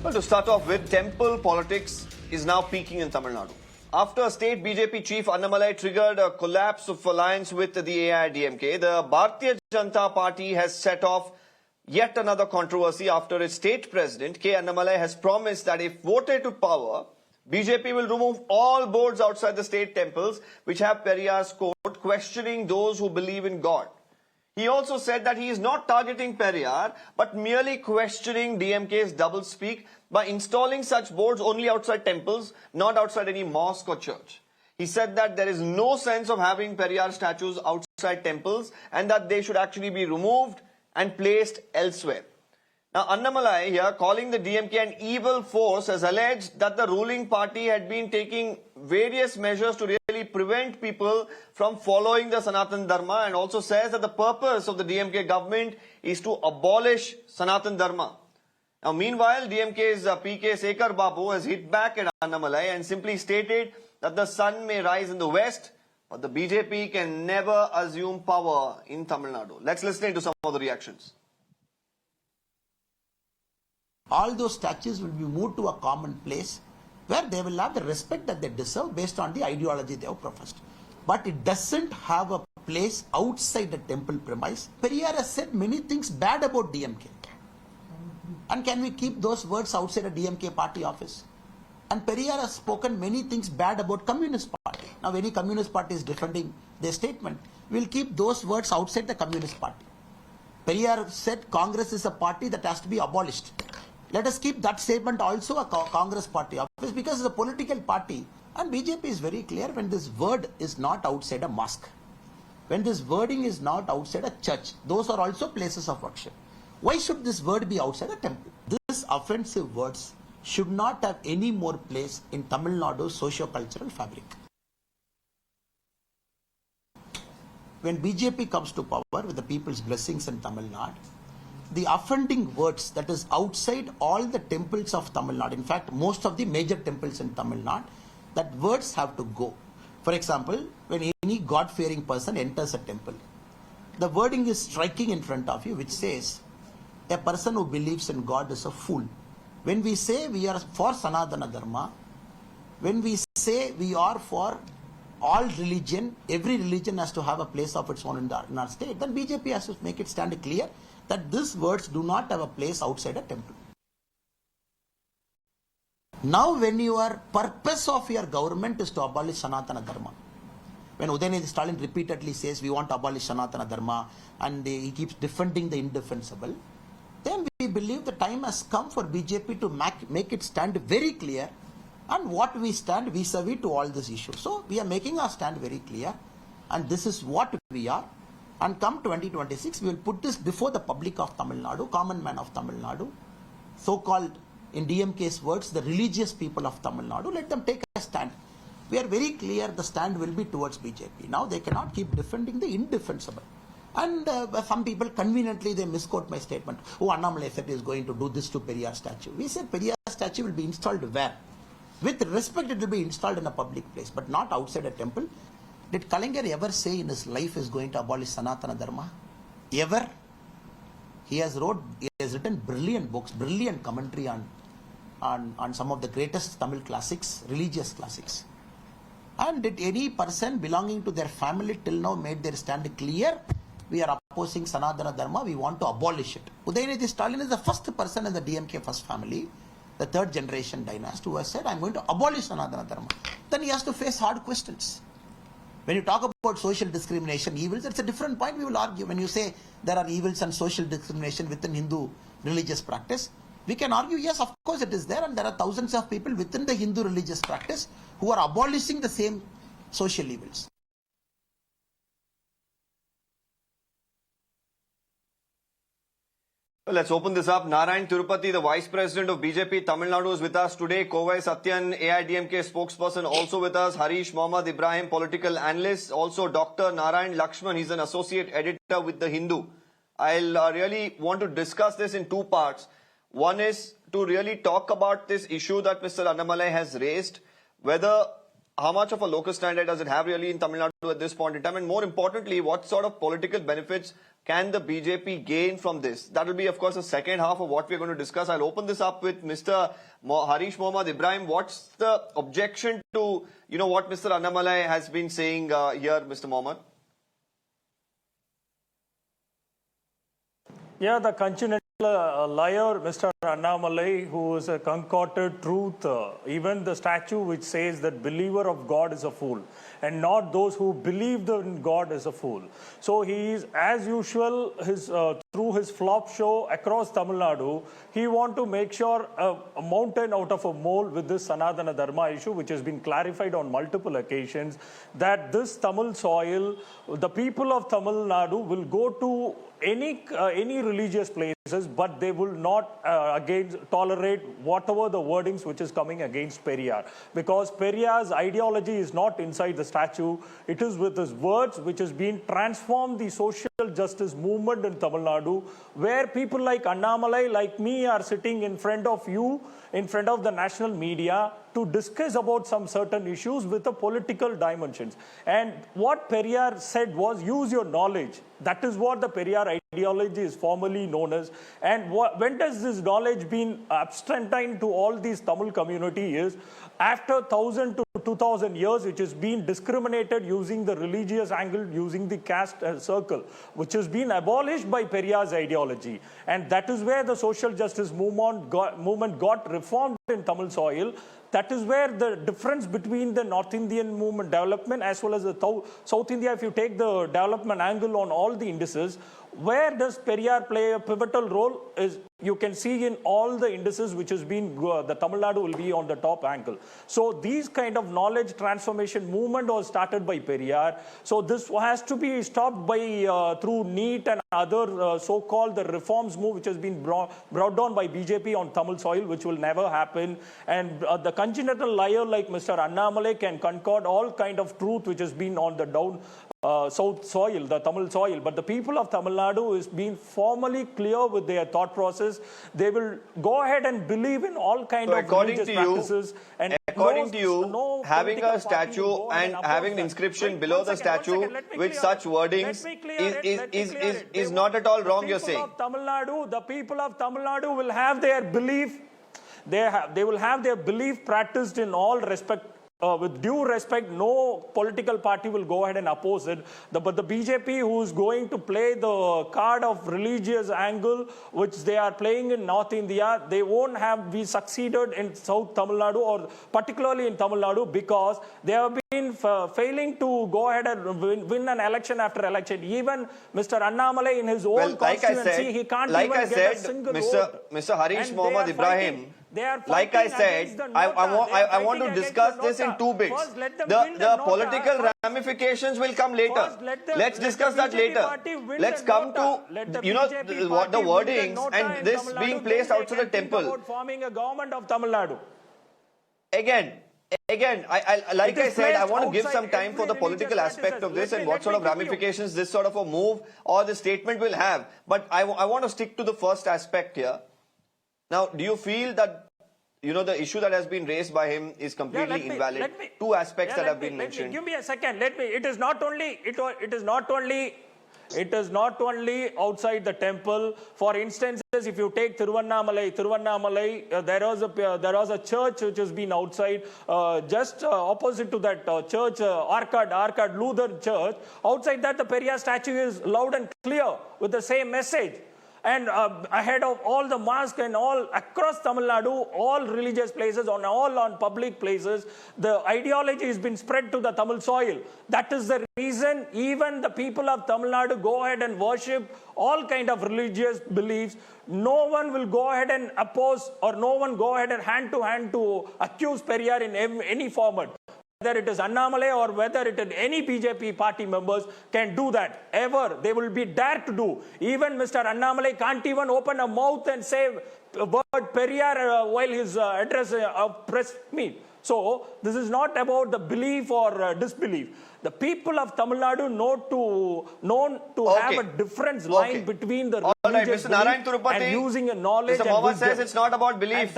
Well, to start off with, temple politics is now peaking in Tamil Nadu. After state BJP chief Annamalai triggered a collapse of alliance with the AIADMK, the Bhartiya Janta Party has set off yet another controversy after its state president, K. Annamalai, has promised that if voted to power, BJP will remove all boards outside the state temples which have Periyar's quote, questioning those who believe in God. He also said that he is not targeting Periyar, but merely questioning DMK's doublespeak by installing such boards only outside temples, not outside any mosque or church. He said that there is no sense of having Periyar statues outside temples and that they should actually be removed and placed elsewhere. Now, Annamalai here, calling the DMK an evil force, has alleged that the ruling party had been taking various measures to really prevent people from following the Sanatan Dharma, and also says that the purpose of the DMK government is to abolish Sanatan Dharma. Now, meanwhile, DMK's PK Sekar Babu has hit back at Annamalai and simply stated that the sun may rise in the west, but the BJP can never assume power in Tamil Nadu. Let's listen to some of the reactions. All those statues will be moved to a common place where they will have the respect that they deserve based on the ideology they have professed. But it doesn't have a place outside the temple premise. Periyar has said many things bad about DMK. And can we keep those words outside a DMK party office? And Periyar has spoken many things bad about Communist Party. Now, when any Communist Party is defending their statement, we'll keep those words outside the Communist Party. Periyar said Congress is a party that has to be abolished. Let us keep that statement also a Congress party office, because it's a political party. And BJP is very clear when this word is not outside a mosque. When this wording is not outside a church, those are also places of worship. Why should this word be outside a temple? These offensive words should not have any more place in Tamil Nadu's socio-cultural fabric. When BJP comes to power with the people's blessings in Tamil Nadu, the offending words that is outside all the temples of Tamil Nadu, in fact, most of the major temples in Tamil Nadu, that words have to go. For example, when any God-fearing person enters a temple, the wording is striking in front of you, which says, a person who believes in God is a fool. When we say we are for Sanatana Dharma, when we say we are for all religion, every religion has to have a place of its own in our state, then BJP has to make it stand clear that these words do not have a place outside a temple. Now, when your purpose of your government is to abolish Sanatana Dharma, when Udayanidhi Stalin repeatedly says we want to abolish Sanatana Dharma and he keeps defending the indefensible, then we believe the time has come for BJP to make it stand very clear and what we stand vis-a-vis to all these issues. So, we are making our stand very clear, and this is what we are. And come 2026, we will put this before the public of Tamil Nadu, common man of Tamil Nadu, so-called, in DMK's words, the religious people of Tamil Nadu. Let them take a stand. We are very clear the stand will be towards BJP. Now they cannot keep defending the indefensible. And some people conveniently, they misquote my statement. Oh, Annamalai said he is going to do this to Periyar statue. We said Periyar statue will be installed where? With respect, it will be installed in a public place, but not outside a temple. Did Kalaignar ever say in his life is going to abolish Sanatana Dharma? Ever? He has written brilliant books, brilliant commentary on some of the greatest Tamil classics, religious classics. And did any person belonging to their family till now made their stand clear? We are opposing Sanatana Dharma, we want to abolish it. Udayanidhi Stalin is the first person in the DMK first family, the third generation dynasty, who has said, I am going to abolish Sanatana Dharma. Then he has to face hard questions. When you talk about social discrimination, evils, it's a different point we will argue. When you say there are evils and social discrimination within Hindu religious practice, we can argue, yes, of course it is there, and there are thousands of people within the Hindu religious practice who are abolishing the same social evils. Well, let's open this up. Narayan Tirupati, the Vice President of BJP Tamil Nadu, is with us today. Kovai Sathyan, AIADMK spokesperson, also with us. Harish Mohammad Ibrahim, political analyst. Also Dr. Narayan Lakshman, he's an associate editor with The Hindu. I'll really want to discuss this in two parts. One is to really talk about this issue that Mr. Annamalai has raised, whether how much of a local standard does it have really in Tamil Nadu at this point in time, and more importantly, what sort of political benefits can the BJP gain from this? That will be, of course, the second half of what we're going to discuss. I'll open this up with Mr. Harish Mohammad Ibrahim. What's the objection to, what Mr. Annamalai has been saying here, Mr. Mohammad? Yeah, the congenital liar, Mr. Annamalai, who is a concocted truth, even the statue which says that believer of God is a fool, and not those who believe in God is a fool. So he is, as usual, through his flop show across Tamil Nadu, he want to make sure a mountain out of a mole with this Sanatana Dharma issue, which has been clarified on multiple occasions, that this Tamil soil, the people of Tamil Nadu will go to any religious places, but they will not tolerate whatever the wordings which is coming against Periyar, because Periyar's ideology is not inside the statue. It is with his words which has been transformed the social justice movement in Tamil Nadu, where people like Annamalai, like me, are sitting in front of you, in front of the national media, to discuss about some certain issues with a political dimensions. And what Periyar said was, use your knowledge. That is what the Periyar ideology is formally known as. And when does this knowledge been abstracted to all these Tamil community is after 1000 to 2000 years, which has been discriminated using the religious angle, using the caste circle, which has been abolished by Periyar's ideology. And that is where the social justice movement got reformed in Tamil soil. That is where the difference between the North Indian movement development as well as the South India, if you take the development angle on all the indices, where does Periyar play a pivotal role is you can see in all the indices which has been, the Tamil Nadu will be on the top angle. So these kind of knowledge transformation movement was started by Periyar. So this has to be stopped by through NEET and other so-called the reforms move which has been brought down by BJP on Tamil soil, which will never happen. And the congenital liar like Mr. Annamalai can concord all kind of truth which has been on the down South soil, the Tamil soil. But the people of Tamil Nadu is being formally clear with their thought process. They will go ahead and believe in all kind of religious practices. And according to you, having a statue and having an inscription below the statue with such wordings is not at all wrong, you're saying? The people of Tamil Nadu will have their belief. They will have their belief practiced in all respect. With due respect, no political party will go ahead and oppose it. But the BJP, who is going to play the card of religious angle, which they are playing in North India, they won't be succeeded in South Tamil Nadu, or particularly in Tamil Nadu, because they have been failing to go ahead and win an election after election. Even Mr. Annamalai in his own constituency, he can't even get a single vote. Mr. Harish Mohammad Ibrahim, like I said, I want to discuss this in two bits. The political ramifications will come later. Let's discuss that later. Let's come to, the wordings and this being placed outside the temple. Forming a government of Tamil Nadu. Again, like I said, I want to give some time for the political aspect of this and what sort of ramifications this sort of a move or the statement will have. But I want to stick to the first aspect here. Now, do you feel that, the issue that has been raised by him is completely invalid? Two aspects that have been mentioned. Give me a second. It is not only outside the temple. For instance, if you take Tiruvannamalai, there was a church which has been outside, just opposite to that church, Arcad Lutheran Church. Outside that, the Periyar statue is loud and clear with the same message. And ahead of all the mosques and all across Tamil Nadu, all religious places, on public places, the ideology has been spread to the Tamil soil. That is the reason even the people of Tamil Nadu go ahead and worship all kind of religious beliefs. No one will go ahead and oppose, or no one go ahead and hand to accuse Periyar in any format. Whether it is Annamalai or whether it is any BJP party members can do that. Ever. They will be dared to do. Even Mr. Annamalai can't even open a mouth and say a word Periyar while his address of press meet. So, this is not about the belief or disbelief. The people of Tamil Nadu known to have a difference line between the religious belief and using a knowledge Mr. Mohammed says it's not about belief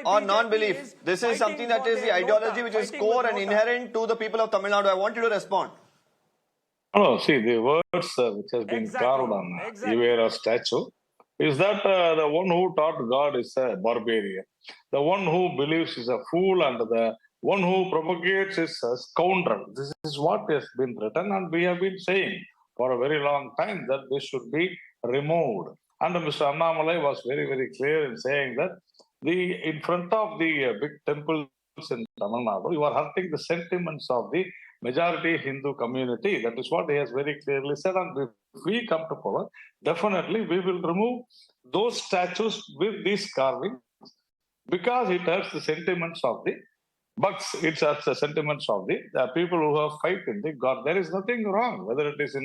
or non-belief. This is something that is the ideology which is core and inherent to the people of Tamil Nadu. I want you to respond. No, see, the words which has been Exactly, carved on exactly. Ivera statue is that the one who taught God is a barbarian. The one who believes is a fool, and the one who propagates is a scoundrel. This is what has been written, and we have been saying for a very long time that this should be removed. And Mr. Annamalai was very, very clear in saying that in front of the big temples in Tamil Nadu, you are hurting the sentiments of the majority Hindu community. That is what he has very clearly said. And if we come to power, definitely we will remove those statues with these carvings because it hurts the sentiments of the bucks. It hurts the sentiments of the people who have faith in the God. There is nothing wrong. Whether it is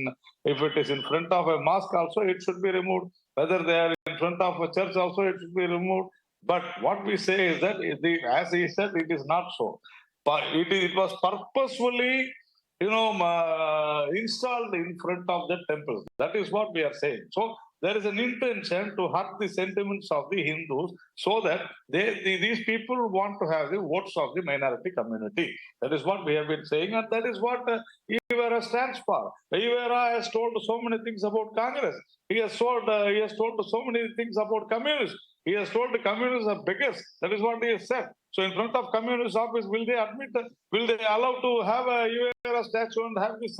if it is in front of a mosque also, it should be removed. Whether they are in front of a church also, it should be removed. But what we say is that, as he said, it is not so. But it was purposefully, installed in front of the temple. That is what we are saying. So there is an intention to hurt the sentiments of the Hindus so that these people want to have the votes of the minority community. That is what we have been saying, and that is what Ivera stands for. Ivera has told so many things about Congress. He has told so many things about communists. He has told the communists are beggars. That is what he has said. So in front of communist office, will they allow to have a Ivera statue and have this,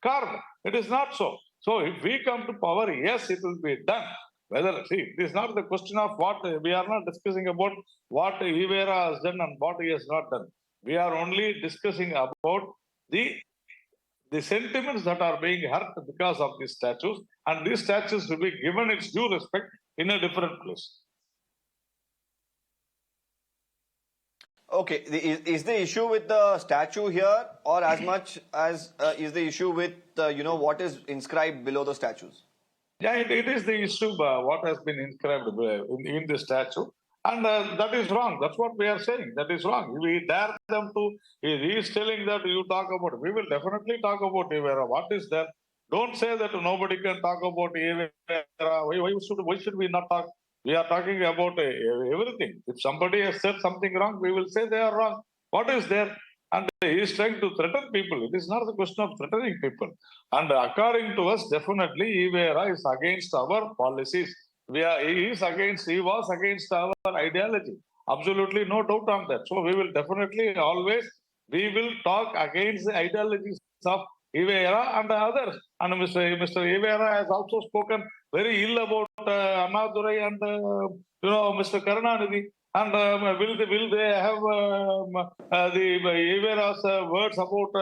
carved? It is not so. So if we come to power, yes, it will be done. It is not the question of what, we are not discussing about what Ivera has done and what he has not done. We are only discussing about the sentiments that are being hurt because of these statues, and these statues will be given its due respect in a different place. Okay, is the issue with the statue here, or as much as is the issue with what is inscribed below the statues? Yeah, it is the issue what has been inscribed in the statue, and that is wrong. That's what we are saying. That is wrong. We dare them to. He is telling that you talk about. We will definitely talk about Ivera. What is there? Don't say that nobody can talk about Ivera. Why should we not talk? We are talking about everything. If somebody has said something wrong, we will say they are wrong. What is there? And he is trying to threaten people. It is not the question of threatening people. And according to us, definitely Ivera is against our policies. He was against our ideology. Absolutely no doubt on that. So we will definitely we will talk against the ideologies of Ivera and others. And Mr. Ivera has also spoken very ill about Annadurai and Mr. Karunanidhi. And will they have the Ivera's words about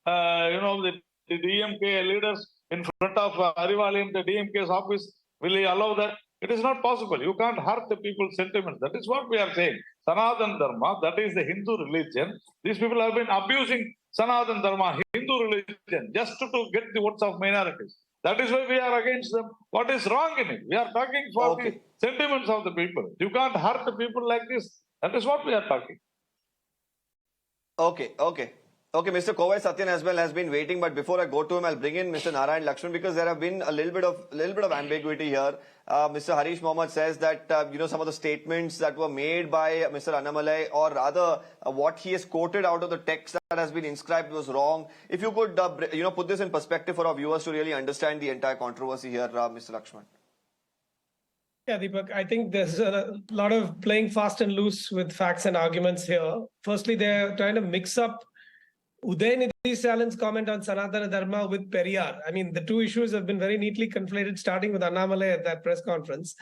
the DMK leaders in front of Arivalayam, the DMK's office? Will he allow that? It is not possible. You can't hurt the people's sentiments. That is what we are saying. Sanatana Dharma, that is the Hindu religion. These people have been abusing Sanatana Dharma, Hindu religion, just to get the votes of minorities. That is why we are against them. What is wrong in it? We are talking for the sentiments of the people. You can't hurt the people like this. That is what we are talking. Okay, Mr. Kovai Sathyan as well has been waiting, but before I go to him, I'll bring in Mr. Narayan Lakshman because there have been a little bit of ambiguity here. Mr. Harish Mohammed says that some of the statements that were made by Mr. Annamalai, or rather what he has quoted out of the text that has been inscribed was wrong. If you could put this in perspective for our viewers to really understand the entire controversy here, Mr. Lakshman. Yeah, Deepak, I think there's a lot of playing fast and loose with facts and arguments here. Firstly, they're trying to mix up Udayinidhi Stalin's comment on Sanatana Dharma with Periyar. I mean, the two issues have been very neatly conflated, starting with Annamalai at that press conference.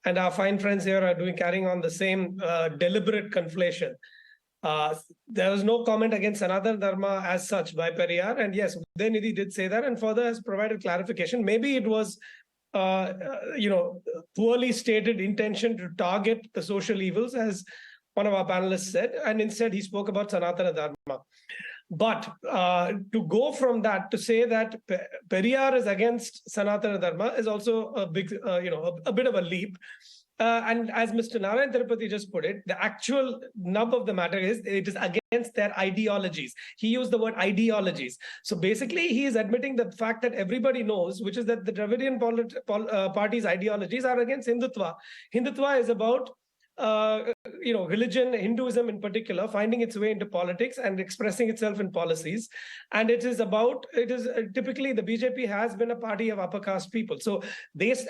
And our fine friends here are carrying on the same deliberate conflation. There was no comment against Sanatana Dharma as such by Periyar. And yes, Udayinidhi did say that and further has provided clarification. Maybe it was poorly stated intention to target the social evils, as one of our panelists said, and instead he spoke about Sanatana Dharma. But to go from that to say that Periyar is against Sanatana Dharma is also a big, a bit of a leap. And as Mr. Narayan Tirupati just put it, the actual nub of the matter is it is against their ideologies. He used the word ideologies. So basically, he is admitting the fact that everybody knows, which is that the Dravidian party's ideologies are against Hindutva. Hindutva is about religion, Hinduism in particular, finding its way into politics and expressing itself in policies. And it is typically the BJP has been a party of upper caste people. So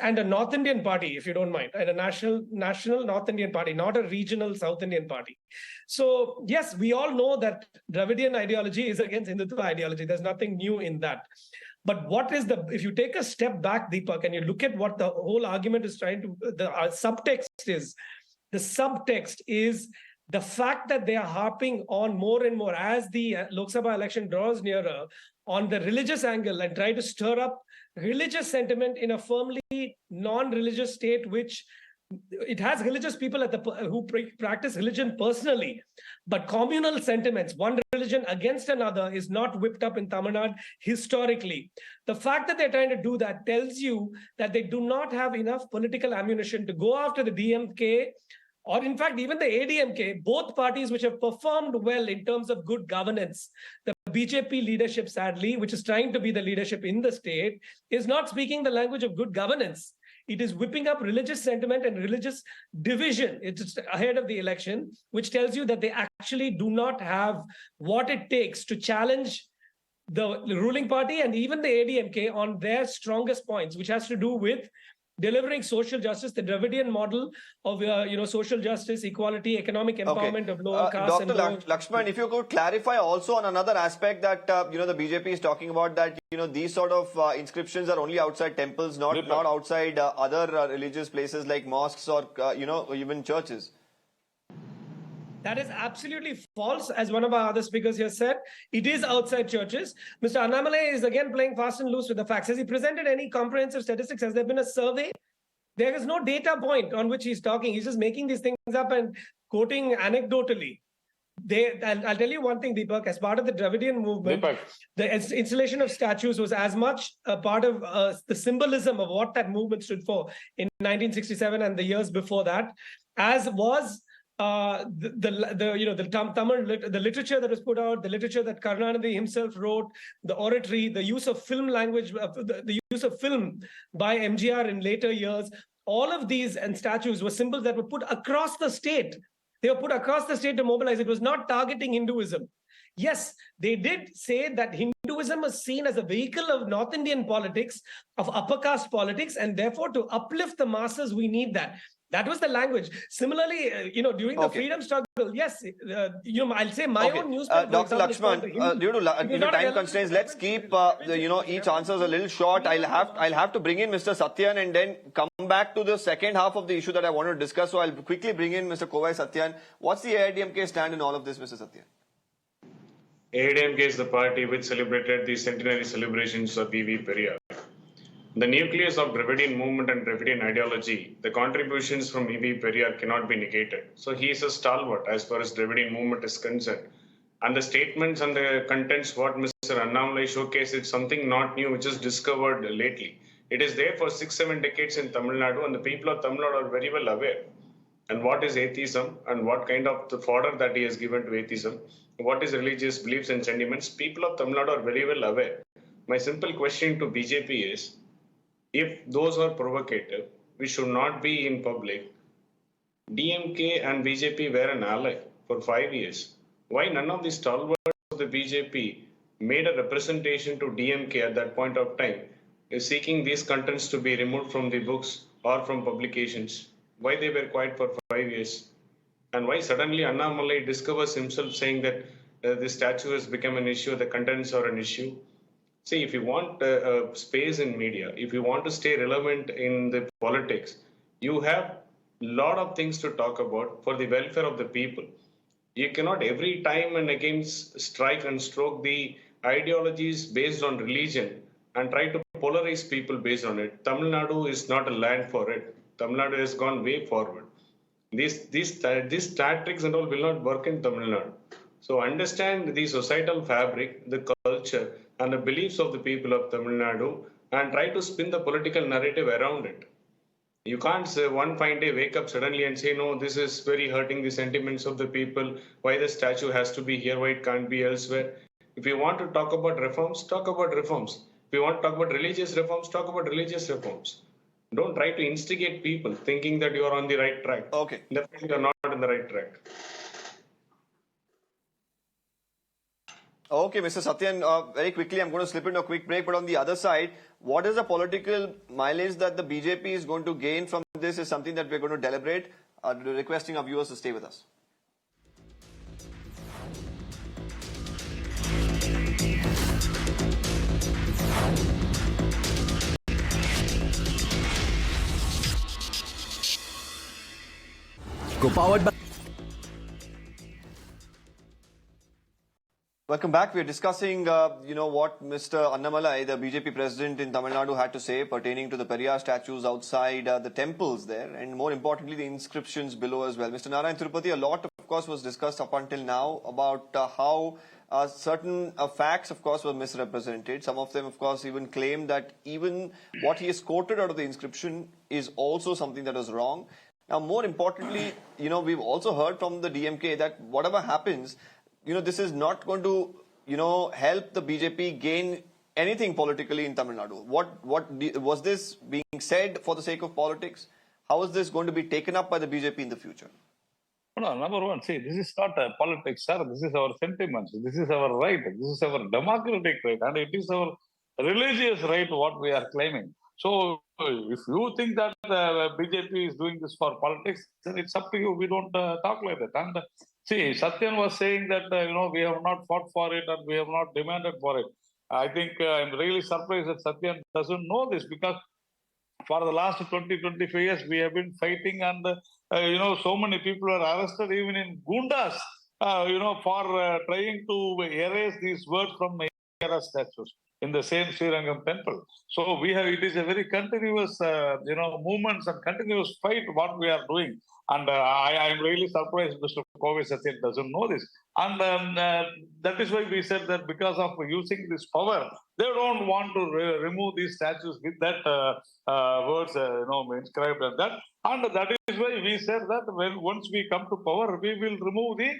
and a North Indian party, if you don't mind, and a national North Indian party, not a regional South Indian party. So yes, we all know that Dravidian ideology is against Hindutva ideology. There's nothing new in that. But if you take a step back, Deepak, and you look at what the whole argument is the subtext is the fact that they are harping on more and more as the Lok Sabha election draws nearer on the religious angle and try to stir up religious sentiment in a firmly non-religious state, which it has religious people who practice religion personally, but communal sentiments, one religion against another, is not whipped up in Tamil Nadu historically. The fact that they're trying to do that tells you that they do not have enough political ammunition to go after the DMK, or in fact, even the AIADMK, both parties which have performed well in terms of good governance. The BJP leadership, sadly, which is trying to be the leadership in the state, is not speaking the language of good governance. It is whipping up religious sentiment and religious division. It's ahead of the election, which tells you that they actually do not have what it takes to challenge the ruling party and even the AIADMK on their strongest points, which has to do with delivering social justice, the Dravidian model of social justice, equality, economic empowerment of lower caste. Dr. Lakshman, if you could clarify also on another aspect that the BJP is talking about, that these sort of inscriptions are only outside temples, not outside other religious places like mosques or even churches. That is absolutely false. As one of our other speakers here said, it is outside churches. Mr. Annamalai is again playing fast and loose with the facts. Has he presented any comprehensive statistics? Has there been a survey? There is no data point on which he's talking. He's just making these things up and quoting anecdotally. I'll tell you one thing, Deepak, as part of the Dravidian movement, the installation of statues was as much a part of the symbolism of what that movement stood for in 1967 and the years before that, as was the Tamil literature that was put out, the literature that Karunanidhi himself wrote, the oratory, the use of film language, the use of film by MGR in later years. All of these and statues were symbols that were put across the state. They were put across the state to mobilize. It was not targeting Hinduism. Yes, they did say that Hinduism was seen as a vehicle of North Indian politics, of upper caste politics, and therefore to uplift the masses, we need that. That was the language. Similarly, during the freedom struggle, yes, I'll say my own newspaper. Dr. Lakshman, due to time constraints, let's keep each answers a little short. I'll have to bring in Mr. Sathyan and then come back to the second half of the issue that I want to discuss. So I'll quickly bring in Mr. Kovai Sathyan. What's the AIADMK stand in all of this, Mr. Sathyan? AIADMK is the party which celebrated the centenary celebrations of V.V. Periyar. The nucleus of Dravidian movement and Dravidian ideology, the contributions from V.V. Periyar cannot be negated. So he is a stalwart as far as Dravidian movement is concerned. And the statements and the contents what Mr. Annamalai showcased is something not new, which is discovered lately. It is there for 6-7 decades in Tamil Nadu, and the people of Tamil Nadu are very well aware. And what is atheism and what kind of the fodder that he has given to atheism, what is religious beliefs and sentiments, people of Tamil Nadu are very well aware. My simple question to BJP is, if those are provocative, we should not be in public. DMK and BJP were an ally for 5 years. Why none of the stalwarts of the BJP made a representation to DMK at that point of time, seeking these contents to be removed from the books or from publications? Why they were quiet for 5 years? And why suddenly Annamalai discovers himself saying that the statue has become an issue, the contents are an issue? See, if you want space in media, if you want to stay relevant in the politics, you have a lot of things to talk about for the welfare of the people. You cannot every time and again strike and stroke the ideologies based on religion and try to polarize people based on it. Tamil Nadu is not a land for it. Tamil Nadu has gone way forward. These tactics and all will not work in Tamil Nadu. So understand the societal fabric, the culture, and the beliefs of the people of Tamil Nadu and try to spin the political narrative around it. You can't say one fine day wake up suddenly and say, no, this is very hurting the sentiments of the people, why the statue has to be here, why it can't be elsewhere. If you want to talk about reforms, talk about reforms. If you want to talk about religious reforms, talk about religious reforms. Don't try to instigate people thinking that you are on the right track. Okay. Definitely, you are not in the right track. Okay, Mr. Sathyan, very quickly, I'm going to slip into a quick break. But on the other side, what is the political mileage that the BJP is going to gain from this is something that we're going to deliberate. Requesting our viewers to stay with us. Powered by Welcome back. We're discussing, what Mr. Annamalai, the BJP president in Tamil Nadu, had to say pertaining to the Periyar statues outside the temples there, and more importantly, the inscriptions below as well. Mr. Narayan Tirupati, a lot, of course, was discussed up until now about how certain facts, of course, were misrepresented. Some of them, of course, even claimed that even what he has quoted out of the inscription is also something that was wrong. Now, more importantly, we've also heard from the DMK that whatever happens, this is not going to, help the BJP gain anything politically in Tamil Nadu. What was this being said for the sake of politics? How is this going to be taken up by the BJP in the future? No, number one, see, this is not politics, sir. This is our sentiments. This is our right. This is our democratic right. And it is our religious right what we are claiming. So, if you think that BJP is doing this for politics, then it's up to you. We don't talk like that. And see, Sathyan was saying that, we have not fought for it and we have not demanded for it. I think I'm really surprised that Sathyan doesn't know this, because for the last 20-25 years, we have been fighting, and, so many people are arrested, even in Gundas, for trying to erase these words from Periyar statues in the same Srirangam temple. So it is a very continuous, movements and continuous fight what we are doing. And I am really surprised Mr. Kovai Sathyan doesn't know this. And that is why we said that because of using this power, they don't want to remove these statues with that words, inscribed on that. And that is why we said that once we come to power, we will remove the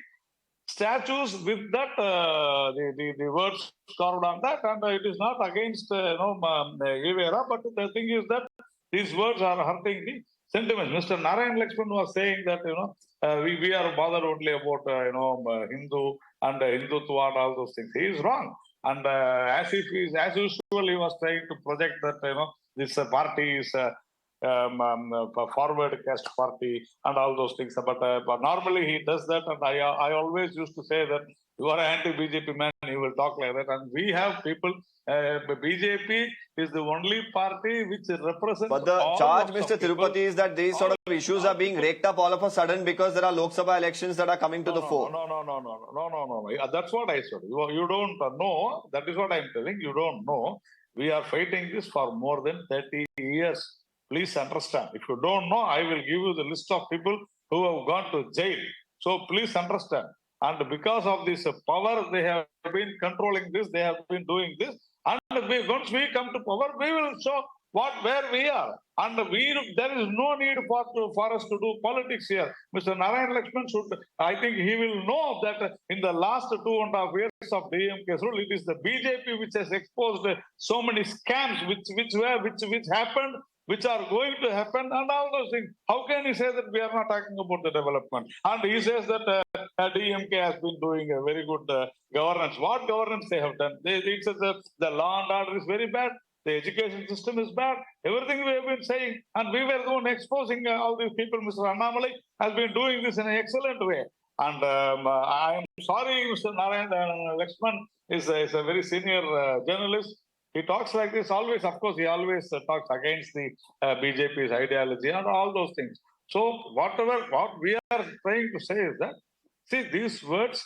statues with that the words carved on that, and it is not against Evera, but the thing is that these words are hurting the sentiments. Mr. Narayan Lakshman was saying that we are bothered only about Hindu and Hindutva and all those things. He is wrong, and as usual he was trying to project that this party is forward caste party and all those things, but normally he does that, and I always used to say that you are an anti-BJP man, you will talk like that, and we have people. BJP is the only party which represents. But the charge, Mr. Tirupati, is that these sort of issues are being raked up all of a sudden because there are Lok Sabha elections that are coming to the fore. No. That's what I said. You don't know. That is what I'm telling. You don't know. We are fighting this for more than 30 years. Please understand. If you don't know, I will give you the list of people who have gone to jail. So please understand. And because of this power, they have been controlling this. They have been doing this. And once we come to power, we will show where we are. And there is no need for us to do politics here. Mr. Narayan Lakshman I think he will know that in the last 2.5 years of DMK's rule, it is the BJP which has exposed so many scams which happened, which are going to happen, and all those things. How can he say that we are not talking about the development? And he says that DMK has been doing a very good governance. What governance they have done? They said the law and order is very bad. The education system is bad. Everything we have been saying, and we were the one exposing all these people. Mr. Annamalai has been doing this in an excellent way. And I am sorry, Mr. Narayan Lakshman is a very senior journalist. He talks like this always. Of course, he always talks against the BJP's ideology and all those things. So what we are trying to say is that, see, these words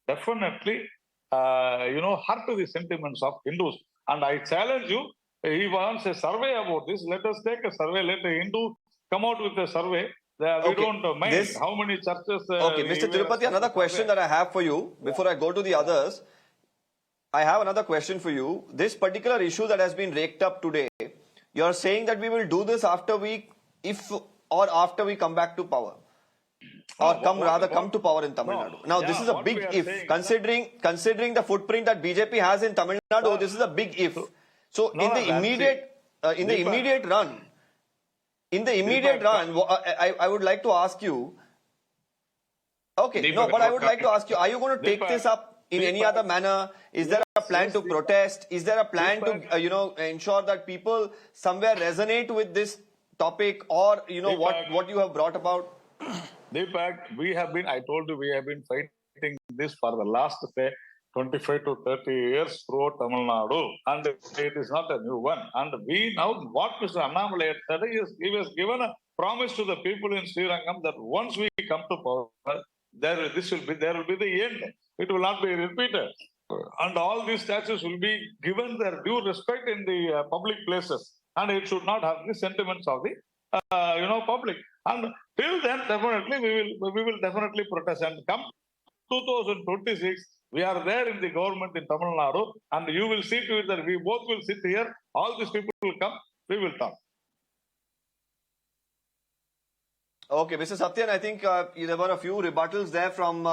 definitely, hurt the sentiments of Hindus. And I challenge you, he wants a survey about this. Let us take a survey. Let a Hindu come out with a survey. We don't mind how many churches. Okay, Mr. Tirupati, another question that I have for you before I go to the others. I have another question for you. This particular issue that has been raked up today, you are saying that we will do this after we come back to power. Or come to power in Tamil Nadu. Now, this is a big if. Considering the footprint that BJP has in Tamil Nadu, this is a big if. So, in the immediate run, In the immediate run, I would like to ask you. Okay, Deepak, no, but I would like to ask you: are you going to take Deepak, this up in any other manner? Is there a plan to Deepak. protest? Is there a plan Deepak. to ensure that people somewhere resonate with this topic, or Deepak. what you have brought about? Deepak, I told you, we have been fighting this for the last, say, 25 to 30 years throughout Tamil Nadu, and it is not a new one. And we now, what Mr. Annamalai had said is, he was given a promise to the people in Sri Rangam that once we come to power, there will be the end. It will not be repeated. And all these statues will be given their due respect in the public places. And it should not have the sentiments of the public. And till then, definitely, we will definitely protest. And come 2026, we are there in the government in Tamil Nadu, and you will see to it that we both will sit here. All these people will come. We will talk. Okay, Mr. Sathyan, I think there were a few rebuttals there from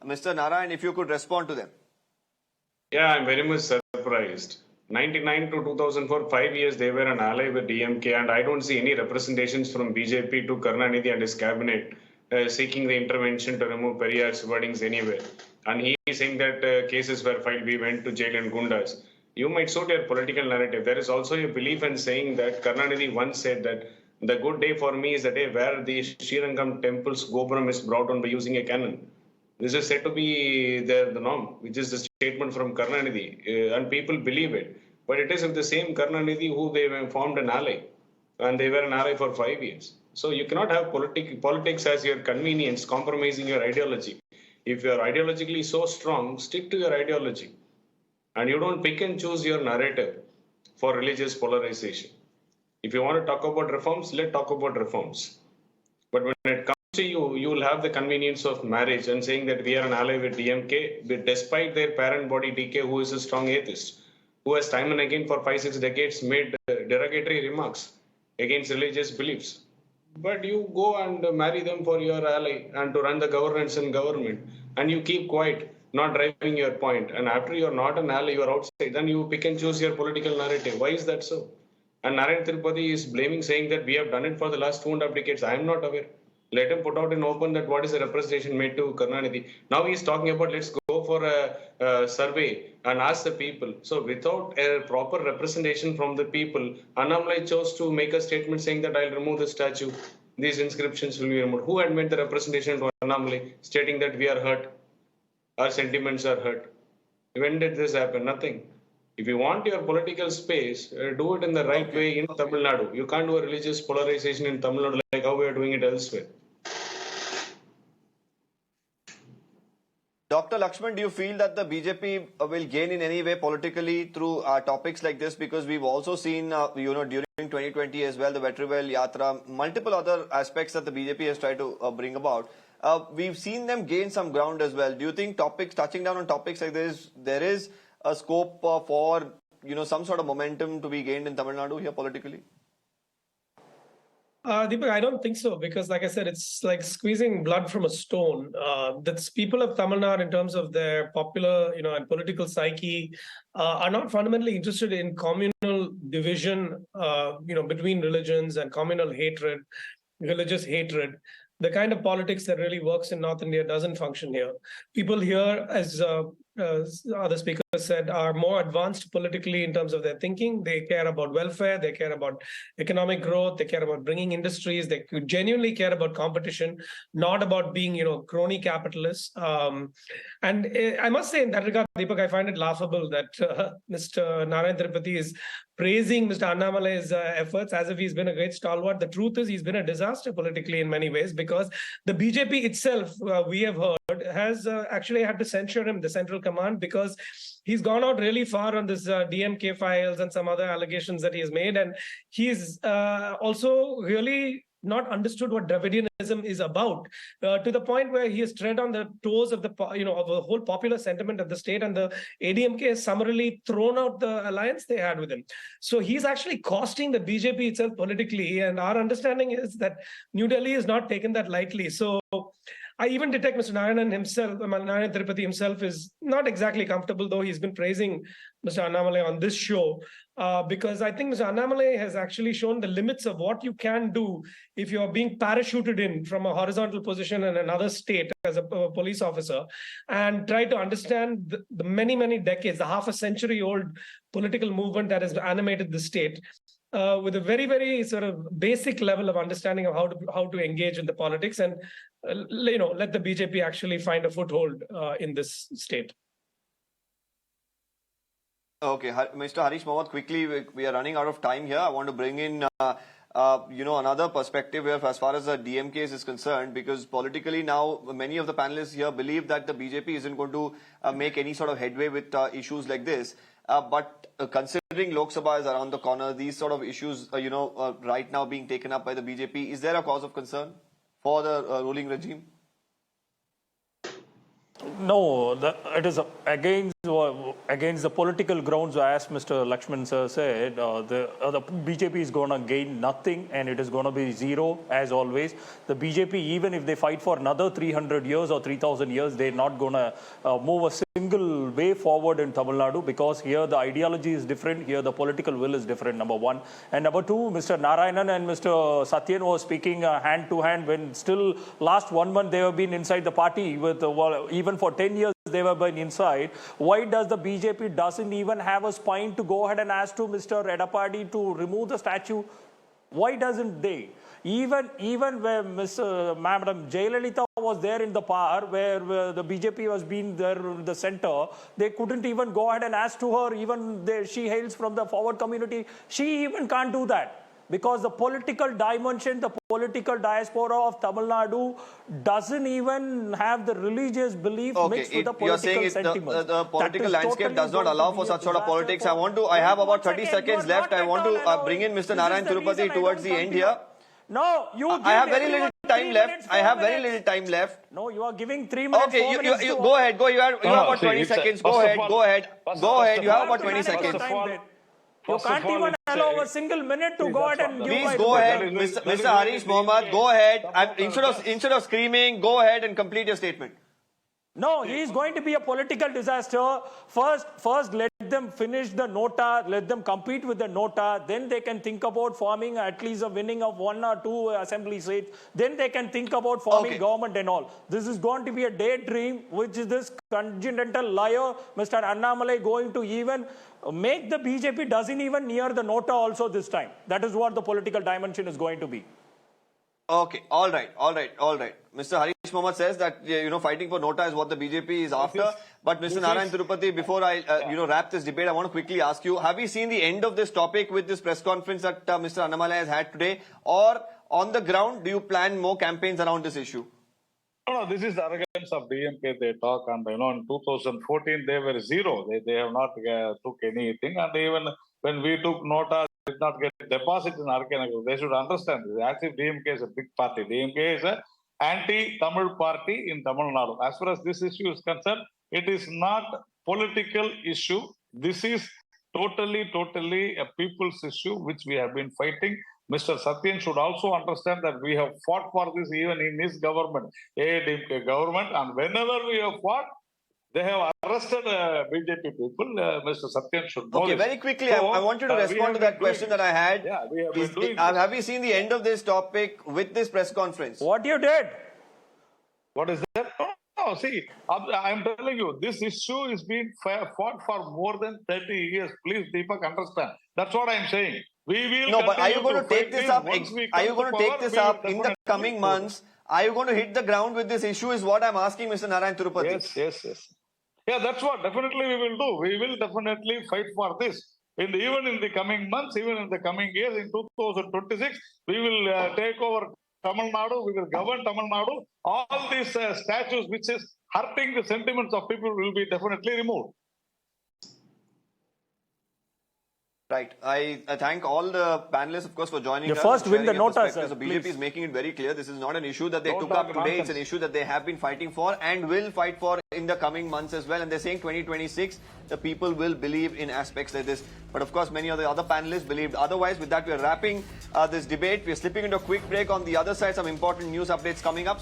Mr. Narayan. If you could respond to them. Yeah, I'm very much surprised. 99 to 2004, 5 years they were an ally with DMK, and I don't see any representations from BJP to Karunanidhi and his cabinet seeking the intervention to remove Periyar's wordings anywhere. And he is saying that cases were filed, we went to jail and gundas. You might suit your political narrative. There is also a belief in saying that Karunanidhi once said that the good day for me is the day where the Srirangam temple's Gopuram is brought on by using a cannon. This is said to be the norm, which is the statement from Karunanidhi, and people believe it. But it is of the same Karunanidhi who they formed an ally, and they were an ally for 5 years. So you cannot have politics as your convenience, compromising your ideology. If you are ideologically so strong, stick to your ideology. And you don't pick and choose your narrative for religious polarization. If you want to talk about reforms, let's talk about reforms. But when it comes to you, you will have the convenience of marriage and saying that we are an ally with DMK, despite their parent body DK, who is a strong atheist, who has time and again for 5-6 decades made derogatory remarks against religious beliefs. But you go and marry them for your ally and to run the governance and government, and you keep quiet, not driving your point. And after you're not an ally, you're outside, then you pick and choose your political narrative. Why is that so? And Narayan Tirupati is blaming, saying that we have done it for the last 2.5 decades. I am not aware. Let him put out in open that what is the representation made to Karunanidhi. Now he is talking about let's go for a survey and ask the people. So without a proper representation from the people, Annamalai chose to make a statement saying that I'll remove the statue. These inscriptions will be removed. Who had made the representation to Annamalai stating that we are hurt? Our sentiments are hurt. When did this happen? Nothing. If you want your political space, do it in the right way in Tamil Nadu. You can't do a religious polarization in Tamil Nadu like how we are doing it elsewhere. Dr. Lakshman, do you feel that the BJP will gain in any way politically through topics like this? Because we've also seen, during 2020 as well, the Vetrivel Yatra, multiple other aspects that the BJP has tried to bring about. We've seen them gain some ground as well. Do you think touching down on topics like this, there is a scope for some sort of momentum to be gained in Tamil Nadu here politically? Deepak, I don't think so, because like I said, it's like squeezing blood from a stone. The people of Tamil Nadu, in terms of their popular, and political psyche, are not fundamentally interested in communal division, between religions and communal hatred, religious hatred. The kind of politics that really works in North India doesn't function here. People here, as other speakers said, are more advanced politically in terms of their thinking. They care about welfare, they care about economic growth, they care about bringing industries, they genuinely care about competition, not about being, crony capitalists. And I must say in that regard, Deepak, I find it laughable that Mr. Narayan Tirupati is praising Mr. Annamalai's efforts as if he's been a great stalwart. The truth is he's been a disaster politically in many ways, because the BJP itself, we have heard, has actually had to censure him, the central command, because he's gone out really far on this DMK files and some other allegations that he has made. And he's also really not understood what Dravidianism is about, to the point where he has tread on the toes of the whole popular sentiment of the state, and the AIADMK has summarily thrown out the alliance they had with him. So he's actually costing the BJP itself politically, and our understanding is that New Delhi has not taken that lightly. So I even detect Mr. Narayanan himself, Narayan Tirupati himself is not exactly comfortable, though he's been praising Mr. Annamalai on this show, because I think Mr. Annamalai has actually shown the limits of what you can do if you're being parachuted in from a horizontal position in another state as a police officer, and try to understand the many, many decades, the half a century old political movement that has animated the state. With a very, very sort of basic level of understanding of how to engage in the politics, and let the BJP actually find a foothold in this state. Okay, Mr. Harish Mohammed, quickly, we are running out of time here. I want to bring in, another perspective here as far as the DMK is concerned, because politically now many of the panelists here believe that the BJP isn't going to make any sort of headway with issues like this. But considering Lok Sabha is around the corner, these sort of issues, right now being taken up by the BJP, is there a cause of concern for the ruling regime? No, it is against the political grounds, as Mr. Lakshman sir said. The BJP is going to gain nothing, and it is going to be zero as always. The BJP, even if they fight for another 300 years or 3,000 years, they're not going to move a single way forward in Tamil Nadu, because here the ideology is different, here the political will is different, number one. And number two, Mr. Narayanan and Mr. Sathyan was speaking hand to hand when still last 1 month they have been inside the party with even for 10 years they have been inside. Why does the BJP doesn't even have a spine to go ahead and ask to Mr. Edapadi to remove the statue? Why doesn't they? Even where Madam Jayalalitha was there in the power, where the BJP was being there in the center, they couldn't even go ahead and ask to her, even she hails from the forward community, she even can't do that. Because the political dimension, the political diaspora of Tamil Nadu doesn't even have the religious belief mixed with the political sentiments. The political landscape does not allow for such sort of politics. I have about 30 seconds left. I want to bring in Mr. Narayan Tirupati towards the end here. No, I have very little time left. I have very little time left. No, you are giving 3 minutes. Okay, you go ahead. You have about 20 seconds. Go ahead. You have about 20 seconds. You can't even allow a single minute to go ahead and give. Please go ahead, Mr. Harish Mohammed. Go ahead. Instead of screaming, go ahead and complete your statement. No, he is going to be a political disaster. First, let them finish the nota, let them compete with the nota. Then they can think about forming at least a winning of 1 or 2 assembly seats. Then they can think about forming government and all. This is going to be a daydream, which is this congenital liar, Mr. Annamalai, going to even make the BJP doesn't even near the nota also this time. That is what the political dimension is going to be. Okay, all right. Mr. Harish Mohammed says that, fighting for nota is what the BJP is after. But Mr. Narayan Tirupati, before I, wrap this debate, I want to quickly ask you, have you seen the end of this topic with this press conference that Mr. Annamalai has had today? Or on the ground, do you plan more campaigns around this issue? No, this is the arrogance of DMK. They talk, and in 2014 they were zero. They have not took anything, and even when we took nota, did not get deposit in Arkanagam. They should understand this. Actually, DMK is a big party. DMK is an anti-Tamil party in Tamil Nadu. As far as this issue is concerned, it is not political issue. This is totally a people's issue which we have been fighting. Mr. Sathyan should also understand that we have fought for this even in his government, AIADMK government, and whenever we have fought, they have arrested BJP people. Mr. Sathyan should know. Okay, this. very quickly, I want you to respond to that question that I had. Yeah, we have been doing have you seen the end of this topic with this press conference? What you did? What is that? No, see, I'm telling you, this issue is being fought for more than 30 years. Please, Deepak, understand. That's what I'm saying. We will. No, but are you going to take this up? Are you going to take this up in the coming months? Are you going to hit the ground with this issue? Is what I'm asking, Mr. Narayan Tirupati. Yes. Yeah, that's what definitely we will do. We will definitely fight for this. Even in the coming months, even in the coming years, in 2026, we will take over Tamil Nadu. We will govern Tamil Nadu. All these statues which is hurting the sentiments of people will be definitely removed. Right. I thank all the panelists, of course, for joining us. First win the nota, sir. The BJP is making it very clear. This is not an issue that they took up today. It's an issue that they have been fighting for and will fight for in the coming months as well. And they're saying 2026, the people will believe in aspects like this. But of course, many of the other panelists believed otherwise. With that, we're wrapping this debate. We're slipping into a quick break. On the other side, some important news updates coming up.